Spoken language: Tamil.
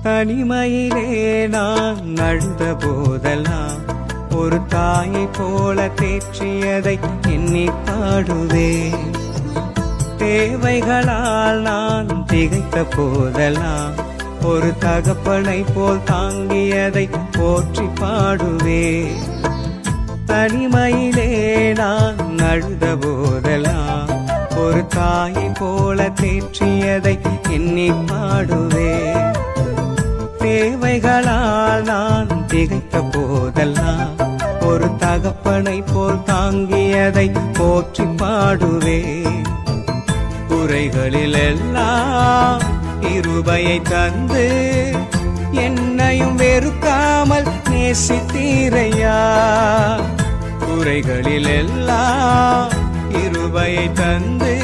தனிமையிலே நான் அழுத போதெல்லாம் ஒரு தாயை போல தேற்றியதை எண்ணி பாடுவே. தேவைகளால் நான் திகைத்த போதெல்லாம் ஒரு தகப்பனை போல் தாங்கியதை போற்றி பாடுவே. தனிமையிலே நான் அழுத போதெல்லாம் ஒரு தாயை போல தேற்றியதை எண்ணி பாடுவே. தேவைகளால் நான் திகைத்த போதெல்லாம் ஒரு தகப்பனை போல் தாங்கியதை போற்றி பாடுவே. குறைகளில் எல்லாம் கிருபையை தந்து என்னையும் வெறுக்காமல் நேசித்தீரையா. குறைகளில் எல்லாம் கிருபையை தந்து